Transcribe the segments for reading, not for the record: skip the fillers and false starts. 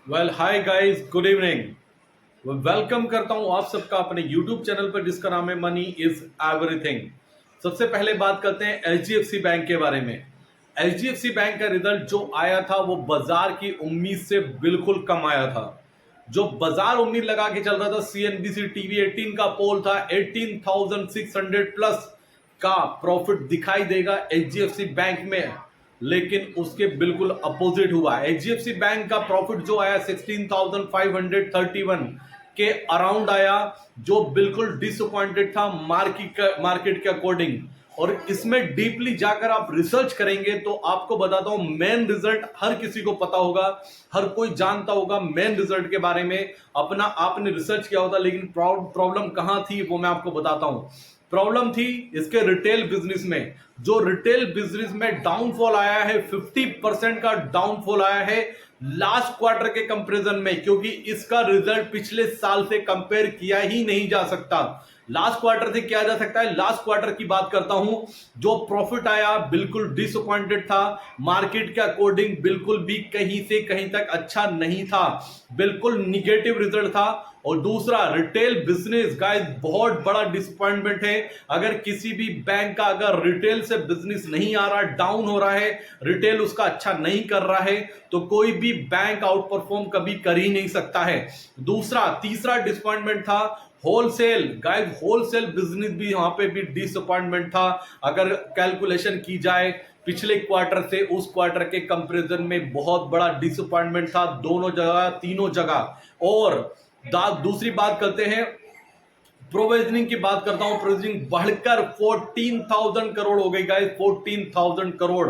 Well hi guys, good evening. Welcome करता हूं आप सबका अपने यूट्यूब चैनल पर जिसका नाम है मनी इज एवरीथिंग। सबसे पहले बात करते हैं एचडीएफसी बैंक के बारे में। एचडीएफसी बैंक का रिजल्ट जो आया था वो बाजार की उम्मीद से बिल्कुल कम आया था। जो बाजार उम्मीद लगा के चल रहा था, सीएनबीसी टीवी 18 का पोल था 18,600 प्लस का प्रॉफिट दिखाई देगा एचडीएफसी बैंक में, लेकिन उसके बिल्कुल अपोजिट हुआ। एचडीएफसी बैंक का प्रॉफिट जो आया 16,531 के अराउंड आया, जो बिल्कुल डिसअपॉइंटेड था मार्केट के अकॉर्डिंग। और इसमें डीपली जाकर आप रिसर्च करेंगे तो आपको बताता हूं, मेन रिजल्ट हर किसी को पता होगा, हर कोई जानता होगा मेन रिजल्ट के बारे में। अपना आपने रिसर्च किया होता, लेकिन प्रॉब्लम कहां थी वो मैं आपको बताता हूं। प्रॉब्लम थी इसके रिटेल बिजनेस में। जो रिटेल बिजनेस में डाउनफॉल आया है, 50% का डाउनफॉल आया है लास्ट क्वार्टर के कंपैरिजन में, क्योंकि इसका रिजल्ट पिछले साल से कंपेयर किया ही नहीं जा सकता। लास्ट क्वार्टर से किया जा सकता है। लास्ट क्वार्टर की बात करता हूं, जो प्रॉफिट आया बिल्कुल डिसअपॉइंटेड था, मार्केट के अकॉर्डिंग बिल्कुल भी कहीं से कहीं तक अच्छा नहीं था, बिल्कुल निगेटिव रिजल्ट था। और दूसरा, रिटेल बिजनेस गाइस बहुत बड़ा डिसअपॉइंटमेंट है। अगर किसी भी बैंक का अगर रिटेल से बिजनेस नहीं आ रहा, डाउन हो रहा है, रिटेल उसका अच्छा नहीं कर रहा है, तो कोई भी बैंक आउट परफॉर्म कभी कर ही नहीं सकता है। तीसरा डिसअपॉइंटमेंट था होलसेल। गाइस होलसेल बिजनेस भी यहां पे भी डिसअपॉइंटमेंट था। अगर कैलकुलेशन की जाए पिछले क्वार्टर से उस क्वार्टर के कंपैरिजन में बहुत बड़ा डिसअपॉइंटमेंट था, दोनों जगह, तीनों जगह। और दूसरी बात करते हैं, प्रोविजनिंग की बात करता हूं। प्रोविजनिंग बढ़कर 14,000 करोड़ हो गई गाइस, 14,000 करोड़।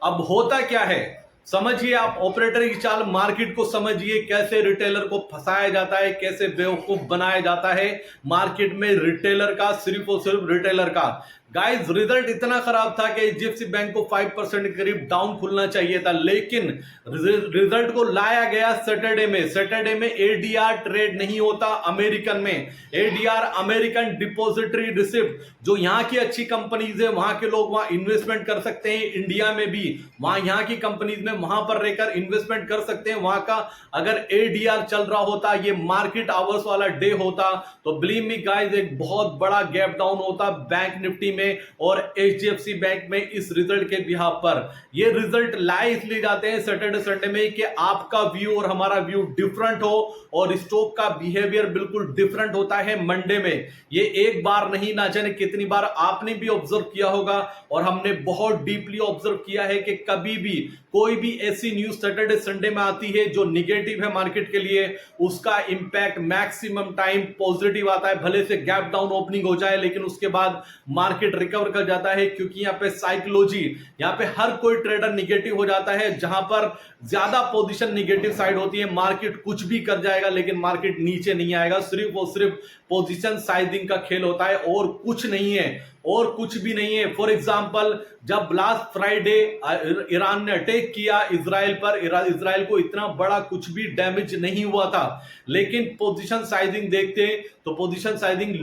अब होता क्या है समझिए, आप ऑपरेटर की चाल, मार्केट को समझिए, कैसे रिटेलर को फंसाया जाता है, कैसे बेवकूफ बनाया जाता है मार्केट में रिटेलर का, सिर्फ और सिर्फ रिटेलर का। गाइस रिजल्ट इतना खराब था कि एचडीएफसी बैंक को 5% के करीब डाउन खुलना चाहिए था, लेकिन रिजल्ट को लाया गया सैटरडे में एडीआर ट्रेड नहीं होता अमेरिकन में। एडीआर अमेरिकन डिपॉजिटरी रिसिप्ट, जो यहां की अच्छी कंपनीज है, वहां के लोग वहां इन्वेस्टमेंट कर सकते हैं, इंडिया में भी वहां यहां की कंपनीज में वहां पर रहकर इन्वेस्टमेंट कर सकते हैं। वहां का अगर एडीआर चल रहा होता, ये मार्केट आवर्स वाला डे होता, तो बिलीव मी गाइस एक बहुत बड़ा गैप डाउन होता बैंक निफ्टी में और एचडीएफसी बैंक में इस रिजल्ट के बिहाफ पर। ये रिजल्ट लाए इसलिए जाते हैं सैटरडे संडे में कि आपका व्यू और हमारा व्यू डिफरेंट हो, और स्टॉक का बिहेवियर बिल्कुल डिफरेंट होता है मंडे में। ये एक बार नहीं, ना जाने कितनी बार आपने भी ऑब्जर्व किया होगा, और हमने बहुत डीपली ऑब्जर्व किया है कि कभी भी कोई भी ऐसी न्यूज सैटरडे संडे में आती है जो निगेटिव है मार्केट के लिए, उसका इंपैक्ट मैक्सिमम टाइम पॉजिटिव आता है। भले से गैप डाउन ओपनिंग हो जाए, लेकिन उसके बाद मार्केट रिकवर कर जाता है, क्योंकि यहाँ पे साइकोलॉजी, यहाँ पे हर कोई ट्रेडर निगेटिव हो जाता है। जहां पर ज्यादा पोजीशन निगेटिव साइड होती है, मार्केट कुछ भी कर जाएगा लेकिन मार्केट नीचे नहीं आएगा। सिर्फ और सिर्फ पोजीशन साइजिंग का खेल होता है, और कुछ नहीं है, और कुछ भी नहीं है। फॉर एग्जांपल, जब लास्ट फ्राइडे ईरान ने अटैक किया इजराइल पर, इजराइल को इतना बड़ा कुछ भी डैमेज नहीं हुआ था, लेकिन पोजीशन साइजिंग देखते तो पोजीशन साइजिंग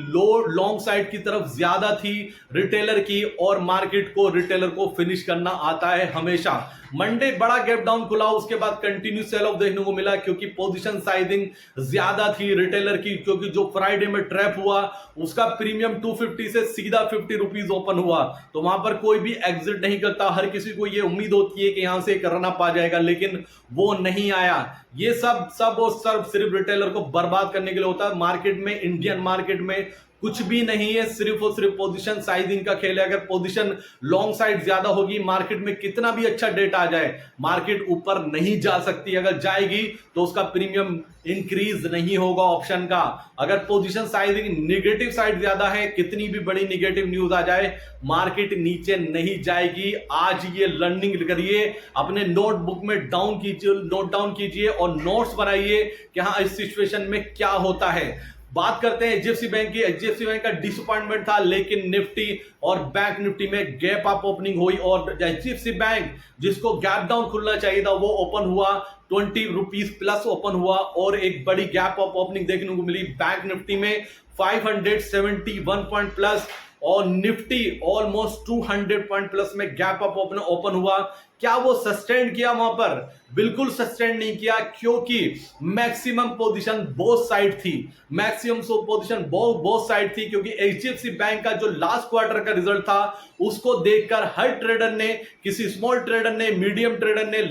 लॉन्ग साइड की तरफ ज्यादा थी रिटेलर की, और मार्केट को, रिटेलर को फिनिश करना आता है हमेशा। मंडे बड़ा गैप डाउन खुला, उसके बाद कंटिन्यू सेल ऑफ देखने को मिला, क्योंकि पोजीशन साइजिंग ज्यादा थी रिटेलर की। क्योंकि जो फ्राइडे में ट्रैप हुआ उसका प्रीमियम 250 से सीधा 50 रुपीज ओपन हुआ, तो वहां पर कोई भी एग्जिट नहीं करता। हर किसी को यह उम्मीद होती है कि यहां से करना पा जाएगा, लेकिन वो नहीं आया। ये सब और सब सिर्फ रिटेलर को बर्बाद करने के लिए होता है। मार्केट में, इंडियन मार्केट में कुछ भी नहीं है, सिर्फ और सिर्फ पोजीशन साइजिंग का खेल है। अगर पोजीशन लॉन्ग साइड ज्यादा होगी, मार्केट में कितना भी अच्छा डेटा आ जाए, मार्केट ऊपर नहीं जा सकती। अगर जाएगी तो उसका प्रीमियम इंक्रीज नहीं होगा ऑप्शन का। अगर पोजीशन साइजिंग नेगेटिव साइड ज्यादा है, कितनी भी बड़ी नेगेटिव न्यूज आ जाए, मार्केट नीचे नहीं जाएगी। आज ये लर्निंग करिए, अपने नोटबुक में नोट डाउन कीजिए और नोट्स बनाइए कि हाँ इस सिचुएशन में क्या होता है। बात करते हैं एचडीएफसी बैंक की। एचडीएफसी बैंक का डिसअपॉइंटमेंट था, लेकिन निफ्टी और बैंक निफ्टी में गैप अप ओपनिंग हुई, और एचडीएफसी बैंक जिसको गैप डाउन खुलना चाहिए था वो ओपन हुआ 20 रुपीज प्लस ओपन हुआ, और एक बड़ी गैप अप ओपनिंग देखने को मिली बैंक निफ्टी में 571 पॉइंट प्लस, और निफ्टी ऑलमोस्ट 200 पॉइंट प्लस में गैप अप ओपन हुआ। क्या वो सस्टेन किया वहां पर? बिल्कुल सस्टेन नहीं किया, क्योंकि मैक्सिमम पोजीशन बोथ साइड थी, मैक्सिमम पोजीशन बोथ साइड थी, क्योंकि एचडीएफसी बैंक का जो लास्ट क्वार्टर का रिजल्ट था उसको देखकर हर ट्रेडर ने, किसी स्मॉल ट्रेडर ने, मीडियम ट्रेडर ने,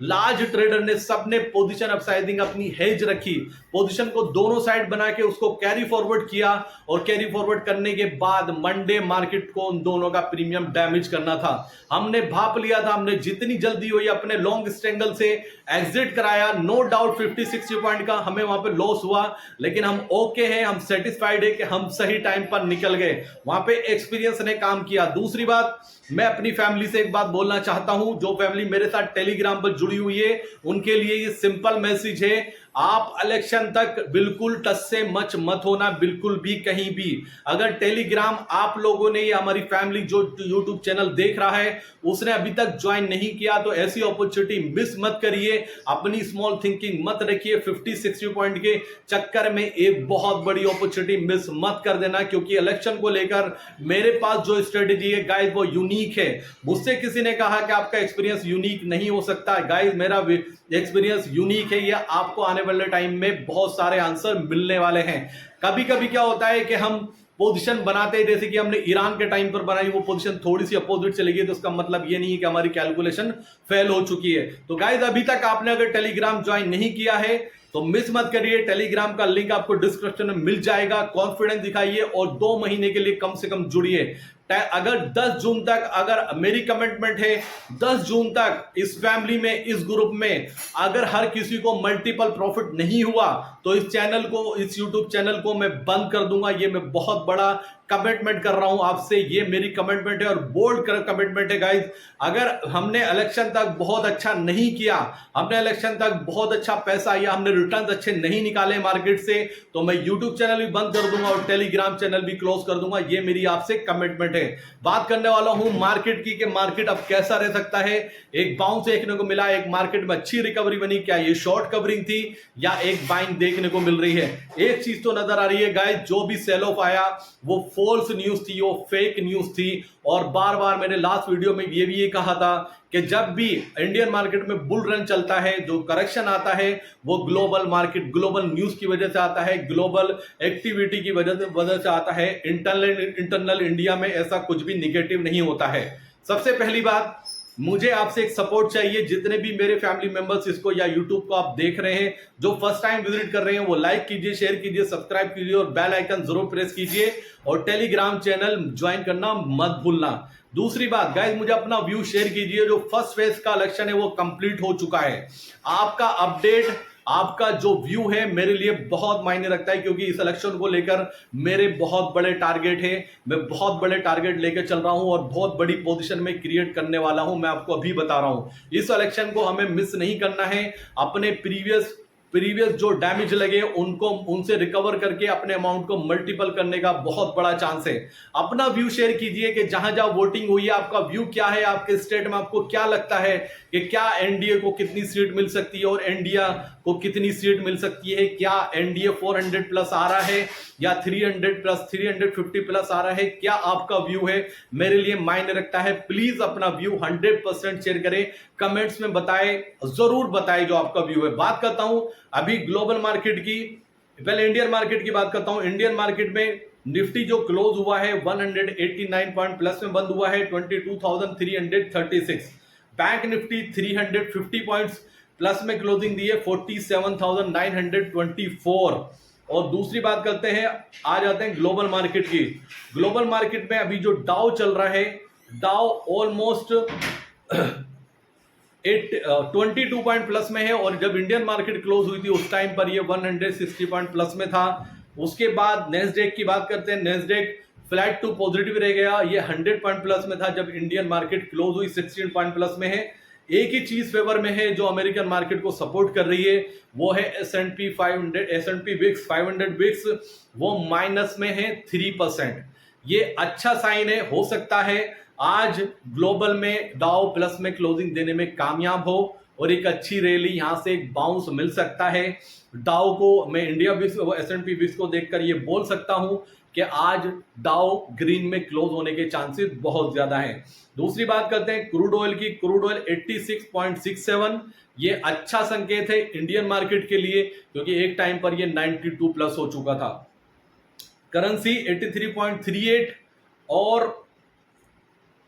लार्ज ट्रेडर ने, सबने पोजीशन अपसाइजिंग अपनी हेज रखी, पोजीशन को दोनों साइड बना के उसको कैरी फॉरवर्ड किया, और कैरी फॉरवर्ड करने के बाद मंडे मार्केट को उन दोनों का प्रीमियम डैमेज करना था। हमने भाप लिया था, हमने जितनी जल्दी हुई अपने लॉन्ग स्ट्रेंगल से एग्जिट कराया, नो डाउट 50-60 पॉइंट का हमें वहां पे लॉस हुआ, लेकिन हम ओके हैं, हम सेटिस्फाइड है कि हम सही टाइम पर निकल गए, वहां पे एक्सपीरियंस ने काम किया। दूसरी बात, मैं अपनी फैमिली से एक बात बोलना चाहता हूं, जो फैमिली मेरे साथ टेलीग्राम पर जुड़ी हुई है उनके लिए ये सिंपल मैसेज है, आप इलेक्शन तक बिल्कुल टच से मच मत होना, बिल्कुल भी कहीं भी। अगर टेलीग्राम आप लोगों ने, या हमारी फैमिली जो यूट्यूब चैनल देख रहा है उसने अभी तक ज्वाइन नहीं किया, तो ऐसी अपॉर्चुनिटी मिस मत करिए, अपनी स्मॉल थिंकिंग मत रखिए, 50-60 पॉइंट के चक्कर में एक बहुत बड़ी अपॉर्चुनिटी मिस मत कर देना, क्योंकि इलेक्शन को लेकर मेरे पास जो स्ट्रेटेजी है गाइस वो यूनिक है। मुझसे किसी ने कहा कि आपका एक्सपीरियंस यूनिक नहीं हो सकता, गाइस मेरा एक्सपीरियंस यूनिक है, ये आपको आने वाले टाइम में बहुत सारे आंसर मिलने वाले हैं। कभी कभी क्या होता है कि हम पोजीशन बनाते हैं, जैसे कि हमने ईरान के टाइम पर बनाई, वो पोजीशन थोड़ी सी अपोजिट चली गई, तो उसका मतलब ये नहीं है कि हमारी कैलकुलेशन फेल हो चुकी है। तो गाइस अभी तक आपने अगर टेलीग्राम ज्वाइन नहीं किया है तो मिस मत करिए, टेलीग्राम का लिंक आपको डिस्क्रिप्शन में मिल जाएगा, कॉन्फिडेंस दिखाइए और 2 महीने के लिए कम से कम जुड़िए। अगर 10 जून तक, अगर मेरी कमिटमेंट है 10 जून तक इस फैमिली में, इस ग्रुप में अगर हर किसी को मल्टीपल प्रॉफिट नहीं हुआ तो इस चैनल को, इस यूट्यूब चैनल को मैं बंद कर दूंगा। ये मैं बहुत बड़ा कमिटमेंट कर रहा हूं आपसे, ये मेरी कमिटमेंट है और बोल्ड कमिटमेंट है गाइस। अगर हमने इलेक्शन तक बहुत अच्छा नहीं किया, हमने इलेक्शन तक बहुत अच्छा पैसा या हमने रिटर्न अच्छे नहीं निकाले मार्केट से, तो मैं यूट्यूब चैनल भी बंद कर दूंगा और टेलीग्राम चैनल भी क्लोज कर दूंगा। ये मेरी आपसे कमिटमेंट है। बात करने वाला हूं मार्केट की, कि मार्केट अब कैसा रह सकता है। एक बाउंस देखने को मिला, एक मार्केट में अच्छी रिकवरी बनी, क्या ये शॉर्ट कवरिंग थी या एक बाइंग देखने को मिल रही है। एक चीज तो नजर आ रही है गाइस, जो भी सेल ऑफ आया वो फॉल्स न्यूज थी, वो फेक न्यूज थी, और बार बार मैंने लास्ट वीडियो में ये कहा था कि जब भी इंडियन मार्केट में बुल रन चलता है, जो करेक्शन आता है वो ग्लोबल मार्केट, ग्लोबल न्यूज की वजह से आता है, ग्लोबल एक्टिविटी की वजह से आता है। इंटरनल इंडिया में ऐसा कुछ भी निगेटिव नहीं होता है। सबसे पहली बात, मुझे आपसे एक सपोर्ट चाहिए, जितने भी मेरे फैमिली मेंबर्स इसको या यूट्यूब को आप देख रहे हैं, जो फर्स्ट टाइम विजिट कर रहे हैं, वो लाइक कीजिए, शेयर कीजिए, सब्सक्राइब कीजिए और बेल आइकन जरूर प्रेस कीजिए, और टेलीग्राम चैनल ज्वाइन करना मत भूलना। दूसरी बात गाइस, मुझे अपना व्यू शेयर कीजिए, जो फर्स्ट फेज का इलेक्शन है वो कंप्लीट हो चुका है। आपका अपडेट, आपका जो व्यू है मेरे लिए बहुत मायने रखता है, क्योंकि इस इलेक्शन को लेकर मेरे बहुत बड़े टारगेट है, मैं बहुत बड़े टारगेट लेकर चल रहा हूं और बहुत बड़ी पोजीशन में क्रिएट करने वाला हूं। मैं आपको अभी बता रहा हूं, इस इलेक्शन को हमें मिस नहीं करना है। अपने प्रीवियस जो डैमेज लगे उनको, उनसे रिकवर करके अपने अमाउंट को मल्टीपल करने का बहुत बड़ा चांस है। अपना व्यू शेयर कीजिए कि जहां जहां वोटिंग हुई है आपका व्यू क्या है, आपके स्टेट में आपको क्या लगता है कि क्या एनडीए को कितनी सीट मिल सकती है और इंडिया को कितनी सीट मिल सकती है। क्या एनडीए 400 प्लस आ रहा है या 300 प्लस, 350 प्लस आ रहा है, क्या आपका व्यू है, मेरे लिए मायने रखता है। प्लीज अपना व्यू 100% शेयर करें, कमेंट्स में बताएं, जरूर बताएं जो आपका व्यू है। बात करता हूं अभी ग्लोबल मार्केट की, पहले इंडियन मार्केट की बात करता हूं। इंडियन मार्केट में निफ्टी जो क्लोज हुआ है 189 पॉइंट प्लस में बंद हुआ है, 22,336। बैंक निफ्टी 350 पॉइंट्स प्लस में क्लोजिंग दी है, 47,924। और दूसरी बात करते हैं, आ जाते हैं ग्लोबल मार्केट की। ग्लोबल मार्केट में अभी जो डाउ चल रहा है, डाउ ऑलमोस्ट 22 पॉइंट प्लस में है, और जब इंडियन मार्केट क्लोज हुई थी उस टाइम पर ये 160 पॉइंट प्लस में था। उसके बाद नेस्डेक की बात करते हैं, नेस्डेक फ्लैट टू पॉजिटिव रह गया, ये 100 पॉइंट प्लस में था जब इंडियन मार्केट क्लोज हुई, 16 पॉइंट प्लस में है। एक ही चीज फेवर में है जो अमेरिकन मार्केट को सपोर्ट कर रही है, वो है S&P 500, S&P विक्स 500 विक्स, वो माइनस में है 3%। ये अच्छा साइन है, हो सकता है आज ग्लोबल में डाउ प्लस में क्लोजिंग देने में कामयाब हो। और एक अच्छी रैली यहां से एक बाउंस मिल सकता है। डाउ को मैं इंडिया विश्व S&P विश्व को देखकर ये बोल सकता हूं कि आज डाउ ग्रीन में क्लोज होने के चांसेस बहुत ज्यादा हैं। दूसरी बात करते हैं क्रूड ऑयल की। क्रूड ऑयल 86.67, ये अच्छा संकेत है इंडियन मार्केट के लिए, क्योंकि एक टाइम पर ये 92 प्लस हो चुका था। करेंसी 83.38 और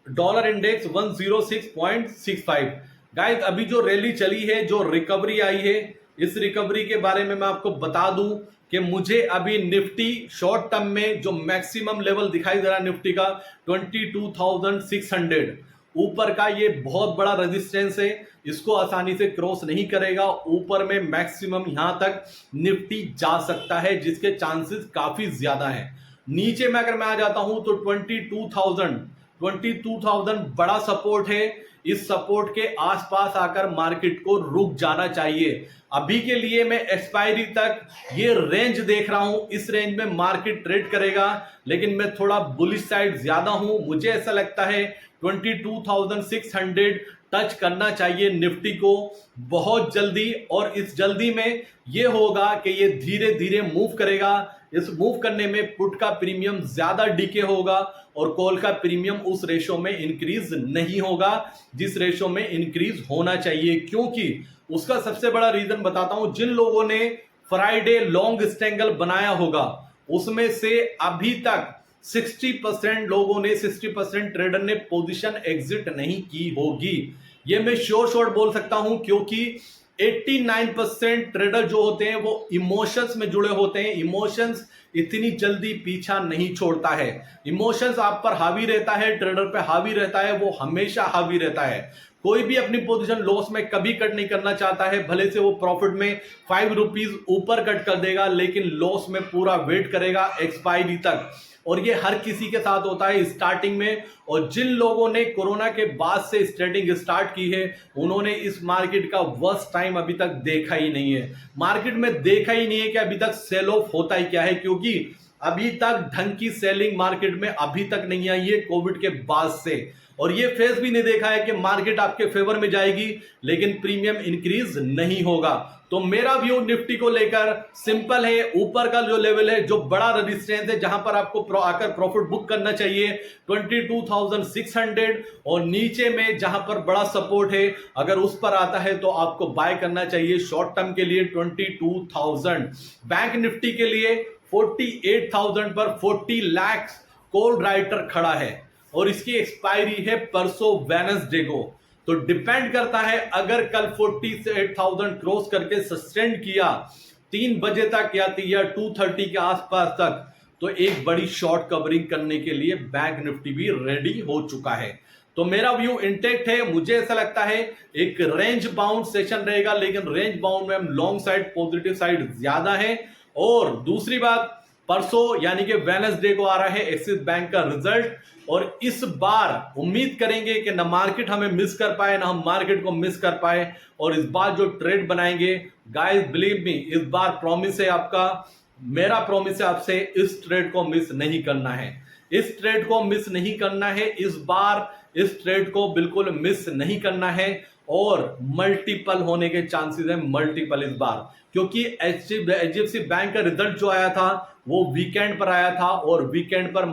डॉलर इंडेक्स 106.65। गाइस अभी जो रैली चली है, जो रिकवरी आई है, इस रिकवरी के बारे में मैं आपको बता दूं कि मुझे अभी निफ्टी शॉर्ट टर्म में जो मैक्सिमम लेवल दिखाई दे रहा है निफ्टी का 22,600 ऊपर का, ये बहुत बड़ा रेजिस्टेंस है, इसको आसानी से क्रॉस नहीं करेगा। ऊपर में मैक्सिमम यहां तक निफ्टी जा सकता है, जिसके चांसेस काफी ज्यादा हैं। नीचे में अगर मैं आ जाता हूं तो 22,000 बड़ा सपोर्ट है। इस सपोर्ट के आसपास आकर मार्केट को रुक जाना चाहिए। अभी के लिए मैं एक्सपायरी तक ये रेंज देख रहा हूं, इस रेंज में मार्केट ट्रेड करेगा, लेकिन मैं थोड़ा बुलिश साइड ज्यादा हूं। मुझे ऐसा लगता है 22,600 टच करना चाहिए निफ्टी को बहुत जल्दी, और इस जल्दी में ये होगा कि ये धीरे धीरे मूव करेगा। इस मूव करने में पुट का प्रीमियम ज्यादा डीके होगा और कॉल का प्रीमियम उस रेशो में इंक्रीज नहीं होगा जिस रेशो में इंक्रीज होना चाहिए। क्योंकि उसका सबसे बड़ा रीजन बताता हूं, जिन लोगों ने फ्राइडे लॉन्ग स्ट्रैंगल बनाया होगा उसमें से अभी तक 60% लोगों ने 60% ट्रेडर ने पोजीशन एग्जिट नहीं की होगी। ये मैं श्योर बोल सकता हूं, क्योंकि 89% ट्रेडर जो होते हैं वो इमोशंस में जुड़े होते हैं। इमोशंस इतनी जल्दी पीछा नहीं छोड़ता है। इमोशंस आप पर हावी रहता है, ट्रेडर पे हावी रहता है, वो हमेशा हावी रहता है। कोई भी अपनी पोजीशन लॉस में कभी कट नहीं करना चाहता है, भले से वो प्रॉफिट में 5 रुपीज ऊपर कट कर देगा, लेकिन लॉस में पूरा वेट करेगा एक्सपायरी तक। और ये हर किसी के साथ होता है स्टार्टिंग में। और जिन लोगों ने कोरोना के बाद से ट्रेडिंग स्टार्ट की है, उन्होंने इस मार्केट का वर्स्ट टाइम अभी तक देखा ही नहीं है। मार्केट में देखा ही नहीं है कि अभी तक सेल ऑफ होता ही क्या है, क्योंकि अभी तक ढंग की सेलिंग मार्केट में अभी तक नहीं आई है कोविड के बाद से। और ये फेस भी नहीं देखा है कि मार्केट आपके फेवर में जाएगी लेकिन प्रीमियम इंक्रीज नहीं होगा। तो मेरा व्यू निफ्टी को लेकर सिंपल है। ऊपर का जो लेवल है, जो बड़ा रेजिस्टेंस है, जहां पर आपको आकर प्रॉफिट बुक करना चाहिए 22,600, और नीचे में जहां पर बड़ा सपोर्ट है, अगर उस पर आता है तो आपको बाय करना चाहिए शॉर्ट टर्म के लिए 22,000। बैंक निफ्टी के लिए 48,000 पर 40 लाख कॉल राइटर खड़ा है और इसकी एक्सपायरी है परसों वेडनेसडे को। तो डिपेंड करता है, अगर कल 48,000 क्रॉस करके सस्टेन किया 3 बजे तक या 2:30 के आसपास तक, तो एक बड़ी शॉर्ट कवरिंग करने के लिए बैंक निफ्टी भी रेडी हो चुका है। तो मेरा व्यू इंटेक्ट है। मुझे ऐसा लगता है एक रेंज बाउंड सेशन रहेगा, लेकिन रेंज बाउंड में हम लॉन्ग साइड पॉजिटिव साइड ज्यादा है। और दूसरी बात, परसों यानी कि वेडनेसडे को आ रहा है एक्सिस बैंक का रिजल्ट, और इस बार उम्मीद करेंगे कि ना मार्केट हमें मिस कर पाए ना हम मार्केट को मिस कर पाए। और इस बार जो ट्रेड बनाएंगे, गाइस बिलीव मी, इस बार प्रॉमिस है आपका, मेरा प्रॉमिस है आपसे, इस ट्रेड को मिस नहीं करना है। इस ट्रेड को मिस नहीं करना है, इस बार इस ट्रेड को बिल्कुल मिस नहीं करना है। और मल्टीपल होने के चांसेस है, मल्टीपल इस बार, क्योंकि HDFC बैंक का रिजल्ट जो आया था वो वीकेंड पर आया था, और वीकेंड पर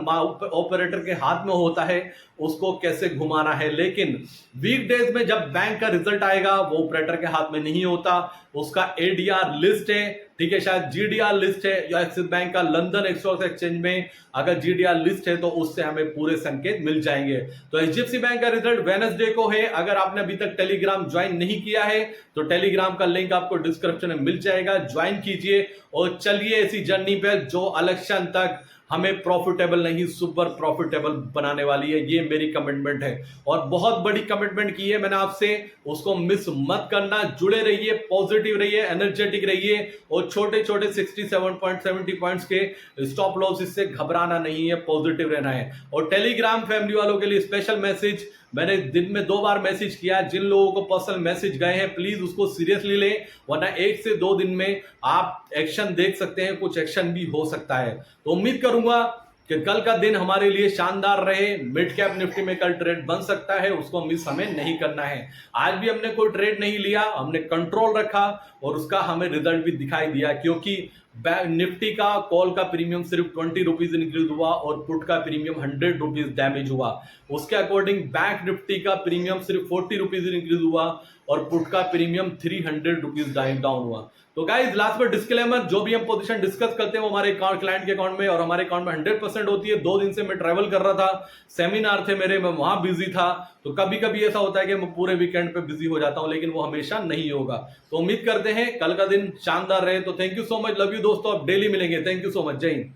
ऑपरेटर के हाथ में होता है उसको कैसे घुमाना है। लेकिन वीकडेज में जब बैंक का रिजल्ट आएगा वो ऑपरेटर के हाथ में नहीं होता, उसका ADR लिस्ट है, ठीक है, शायद GDR लिस्ट है, या एक्सिस बैंक का लंदन स्टॉक एक्सचेंज में अगर GDR लिस्ट है तो उससे हमें पूरे संकेत मिल जाएंगे। तो HDFC बैंक का रिजल्ट वेडनेसडे को है। अगर आपने अभी तक टेलीग्राम ज्वाइन नहीं किया है तो टेलीग्राम का लिंक आपको डिस्क्रिप्शन में मिल जाएगा, ज्वाइन कीजिए और चलिए ऐसी जर्नी पे जो इलेक्शन तक हमें प्रॉफिटेबल नहीं सुपर प्रॉफिटेबल बनाने वाली है। ये मेरी कमिटमेंट है और बहुत बड़ी कमिटमेंट की है मैंने आपसे, उसको मिस मत करना। जुड़े रहिए, पॉजिटिव रहिए, एनर्जेटिक रहिए, और छोटे छोटे 67.70 पॉइंट्स के स्टॉप लॉस, इससे घबराना नहीं है, पॉजिटिव रहना है। और टेलीग्राम फैमिली वालों के लिए स्पेशल मैसेज, मैंने दिन में 2 बार मैसेज किया, जिन लोगों को पर्सनल मैसेज गए हैं प्लीज उसको सीरियसली लें, वरना 1 से 2 दिन में आप एक्शन देख सकते हैं, कुछ एक्शन भी हो सकता है। तो उम्मीद करूंगा कि कल का दिन हमारे लिए शानदार रहे। मिड कैप निफ्टी में कल ट्रेड बन सकता है, उसको मिस हमें नहीं करना है। आज भी हमने कोई ट्रेड नहीं लिया, हमने कंट्रोल रखा और उसका हमें रिजल्ट भी दिखाई दिया, क्योंकि निफ्टी का कॉल का प्रीमियम सिर्फ 20 रुपीज इंक्रीज हुआ और पुट का प्रीमियम 100 रुपीज डैमेज हुआ। उसके अकॉर्डिंग बैंक निफ्टी का प्रीमियम सिर्फ 40 रुपीज इंक्रीज हुआ और पुट का प्रीमियम 300 रुपीज डाउन हुआ। तो गाइस लास्ट में डिस्क्लेमर, जो भी हम पोजीशन डिस्कस करते हैं वो हमारे क्लाइंट के अकाउंट में और हमारे अकाउंट में 100% होती है। 2 दिन से मैं ट्रैवल कर रहा था, सेमिनार थे मेरे, मैं वहां बिजी था, तो कभी कभी ऐसा होता है कि मैं पूरे वीकेंड पे बिजी हो जाता हूं, लेकिन वो हमेशा नहीं होगा। तो उम्मीद करते हैं कल का दिन शानदार रहे। तो thank you so much, love you दोस्तों, अब डेली मिलेंगे। थैंक यू सो मच, जय हिंद।